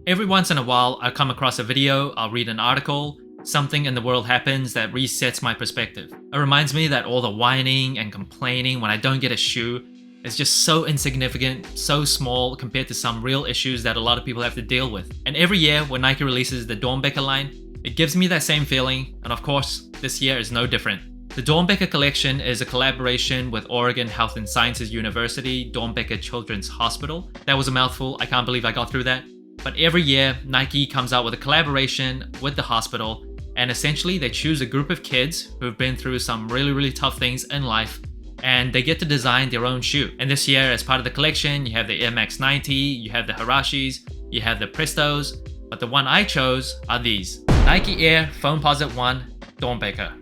Every once in a while, I'll come across a video, I'll read an article, something in the world happens that resets my perspective. It reminds me that all the whining and complaining when I don't get a shoe is just so insignificant, so small compared to some real issues that a lot of people have to deal with. And every year when Nike releases the Dornbecker line, it gives me that same feeling, and of course, this year is no different. The Dornbecker collection is a collaboration with Oregon Health and Sciences University Dornbecker Children's Hospital. That was a mouthful, I can't believe I got through that. But every year, Nike comes out with a collaboration with the hospital, and essentially they choose a group of kids who've been through some really tough things in life, and they get to design their own shoe. And this year, as part of the collection, you have the Air Max 90, you have the Harashis, you have the Prestos, but the one I chose are these. Nike Air Foamposite 1 Dornbecker.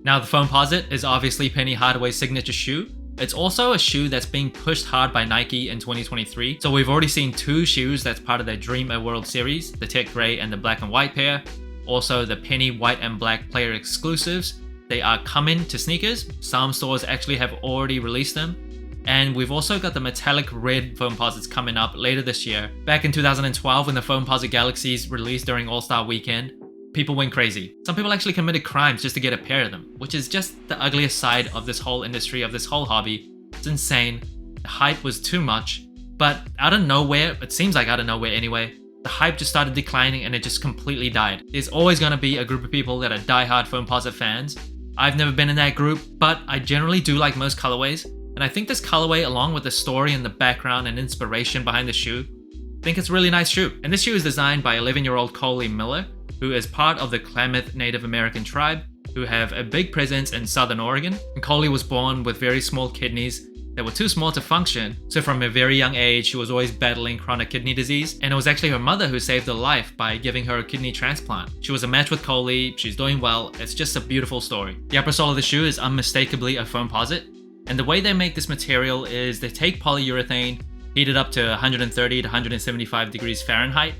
Now the Foamposite is obviously Penny Hardaway's signature shoe. It's also a shoe that's being pushed hard by Nike in 2023. So we've already seen two shoes that's part of their Dream Air World series, the Tech Gray and the black and white pair. Also the Penny white and black player exclusives. They are coming to sneakers. Some stores actually have already released them. And we've also got the metallic red Foamposites coming up later this year. Back in 2012 when the Foamposite Galaxies released during All-Star Weekend, people went crazy. Some people actually committed crimes just to get a pair of them, which is just the ugliest side of this whole industry, of this whole hobby. It's insane. The hype was too much, but out of nowhere, it seems like out of nowhere anyway, the hype just started declining and it just completely died. There's always going to be a group of people that are die-hard Foamposite fans. I've never been in that group, but I generally do like most colorways, and I think this colorway, along with the story and the background and inspiration behind the shoe, I think it's a really nice shoe. And this shoe is designed by 11-year-old Coley Miller, who is part of the Klamath Native American tribe, who have a big presence in Southern Oregon. And Coley was born with very small kidneys that were too small to function, so from a very young age she was always battling chronic kidney disease, and it was actually her mother who saved her life by giving her a kidney transplant. She was a match with Coley, she's doing well, it's just a beautiful story. The upper sole of the shoe is unmistakably a Foamposite, and the way they make this material is they take polyurethane, heat it up to 130 to 175 degrees Fahrenheit,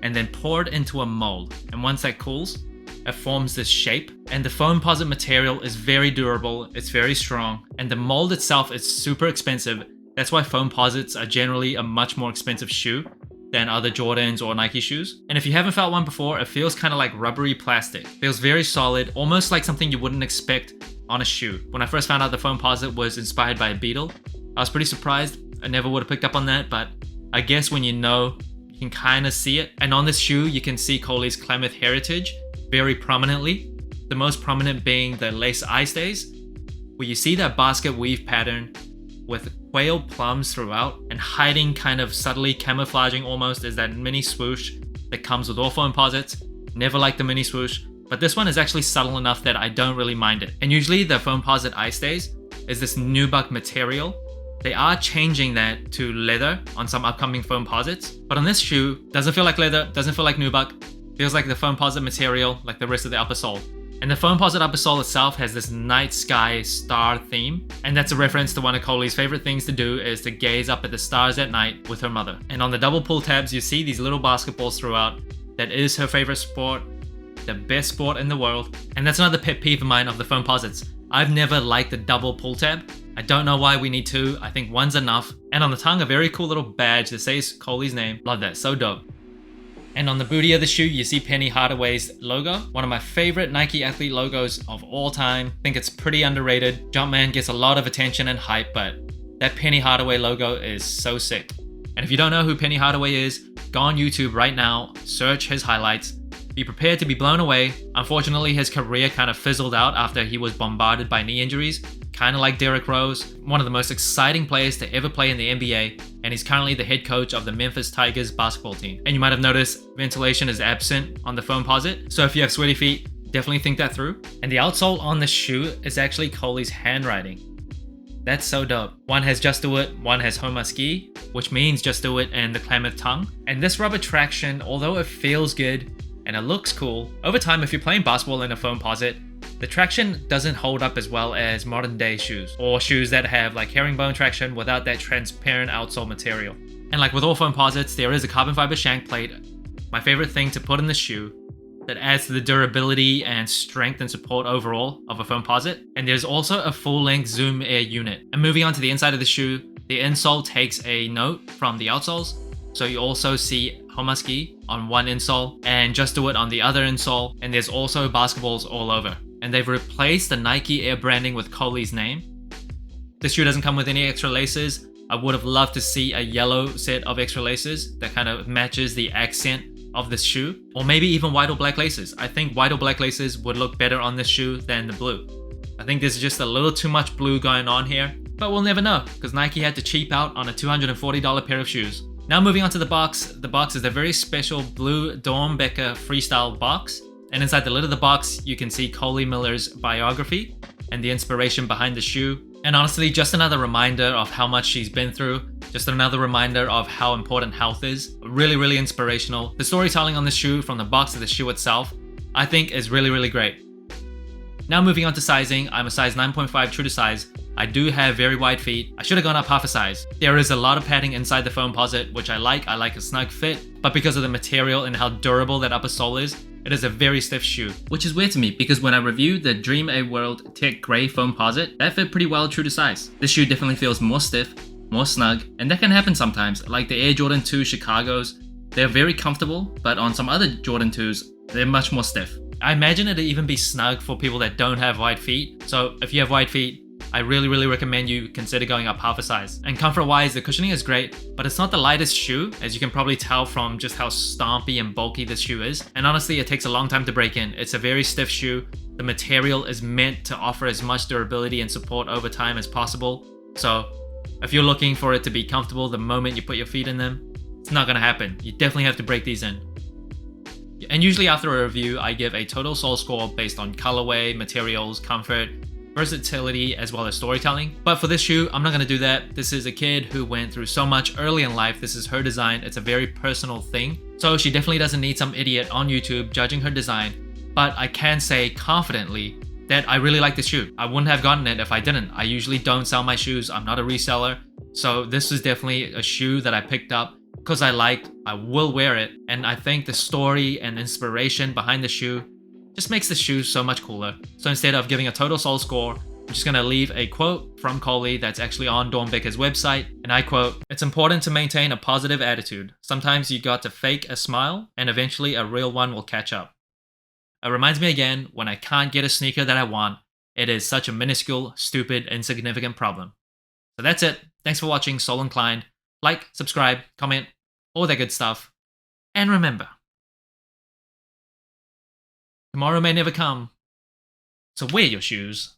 and then pour it into a mold. And once that cools, it forms this shape. And the Foamposite material is very durable, it's very strong, and the mold itself is super expensive. That's why Foamposites are generally a much more expensive shoe than other Jordans or Nike shoes. And if you haven't felt one before, it feels kind of like rubbery plastic. It feels very solid, almost like something you wouldn't expect on a shoe. When I first found out the Foamposite was inspired by a beetle, I was pretty surprised. I never would have picked up on that, but I guess when you know, you can kind of see it. And on this shoe, you can see Coley's Klamath heritage very prominently. The most prominent being the lace eye stays, where you see that basket weave pattern with quail plums throughout, and hiding kind of subtly camouflaging almost is that mini swoosh that comes with all Foamposites. Never liked the mini swoosh, but this one is actually subtle enough that I don't really mind it. And usually the Foamposite eye stays is this nubuck material. They are changing that to leather on some upcoming Foamposites, but on this shoe, doesn't feel like leather, doesn't feel like nubuck, feels like the Foamposite material, like the rest of the upper sole. And the Foamposite upper sole itself has this night sky star theme, and that's a reference to one of Coley's favorite things to do, is to gaze up at the stars at night with her mother. And on the double pull tabs, you see these little basketballs throughout. That is her favorite sport, the best sport in the world. And that's another pet peeve of mine of the Foamposites. I've never liked the double pull tab. I don't know why we need two, I think one's enough. And on the tongue, a very cool little badge that says Coley's name. Love that, so dope. And on the booty of the shoe, you see Penny Hardaway's logo. One of my favorite Nike athlete logos of all time. I think it's pretty underrated. Jumpman gets a lot of attention and hype, but that Penny Hardaway logo is so sick. And if you don't know who Penny Hardaway is, go on YouTube right now, search his highlights. Be prepared to be blown away. Unfortunately, his career kind of fizzled out after he was bombarded by knee injuries, kind of like Derrick Rose, one of the most exciting players to ever play in the NBA, and he's currently the head coach of the Memphis Tigers basketball team. And you might have noticed ventilation is absent on the Foamposite, so if you have sweaty feet, definitely think that through. And the outsole on the shoe is actually Coley's handwriting. That's so dope. One has Just Do It, one has Homa Ski, which means Just Do It and the Klamath tongue. And this rubber traction, although it feels good and it looks cool, over time if you're playing basketball in a Foamposite, the traction doesn't hold up as well as modern day shoes, or shoes that have like herringbone traction without that transparent outsole material. And like with all Foamposites, there is a carbon fiber shank plate, my favorite thing to put in the shoe, that adds to the durability and strength and support overall of a Foamposite. And there's also a full-length Zoom Air unit. And moving on to the inside of the shoe, the insole takes a note from the outsoles, so you also see Homaski on one insole and Just Do It on the other insole, and there's also basketballs all over. And they've replaced the Nike Air branding with Coley's name. This shoe doesn't come with any extra laces. I would have loved to see a yellow set of extra laces that kind of matches the accent of this shoe, or maybe even white or black laces. I think white or black laces would look better on this shoe than the blue. I think there's just a little too much blue going on here, but we'll never know because Nike had to cheap out on a $240 pair of shoes. Now moving on to the box. The box is a very special blue Dornbecker freestyle box, and inside the lid of the box you can see Coley Miller's biography and the inspiration behind the shoe. And honestly, just another reminder of how much she's been through. Just another reminder of how important health is. Really, really inspirational. The storytelling on the shoe from the box to the shoe itself, I think is really, really great. Now moving on to sizing, I'm a size 9.5 true to size. I do have very wide feet. I should have gone up half a size. There is a lot of padding inside the Foamposite, which I like. I like a snug fit, but because of the material and how durable that upper sole is, it is a very stiff shoe. Which is weird to me because when I reviewed the Dream A World Tech Grey Foamposite, that fit pretty well true to size. This shoe definitely feels more stiff, more snug, and that can happen sometimes. Like the Air Jordan 2 Chicagos, they're very comfortable, but on some other Jordan 2s, they're much more stiff. I imagine it'd even be snug for people that don't have wide feet. So if you have wide feet, I really, really recommend you consider going up half a size. And comfort-wise, the cushioning is great, but it's not the lightest shoe, as you can probably tell from just how stompy and bulky this shoe is. And honestly, it takes a long time to break in. It's a very stiff shoe. The material is meant to offer as much durability and support over time as possible. So if you're looking for it to be comfortable the moment you put your feet in them, it's not gonna happen. You definitely have to break these in. And usually after a review, I give a total sole score based on colorway, materials, comfort, versatility, as well as storytelling. But for this shoe, I'm not gonna do that. This is a kid who went through so much early in life. This is her design. It's a very personal thing. So she definitely doesn't need some idiot on YouTube judging her design. But I can say confidently that I really like this shoe. I wouldn't have gotten it if I didn't. I usually don't sell my shoes. I'm not a reseller. So this is definitely a shoe that I picked up because I liked. I will wear it. And I think the story and inspiration behind the shoe just makes the shoe so much cooler. So instead of giving a total sole score, I'm just gonna leave a quote from Coley that's actually on Dornbecker's website, and I quote, "It's important to maintain a positive attitude. Sometimes you got to fake a smile, and eventually a real one will catch up." It reminds me again, when I can't get a sneaker that I want, it is such a minuscule, stupid, insignificant problem. So that's it. Thanks for watching Sole Inclined. Like, subscribe, comment, all that good stuff. And remember, tomorrow may never come, so wear your shoes.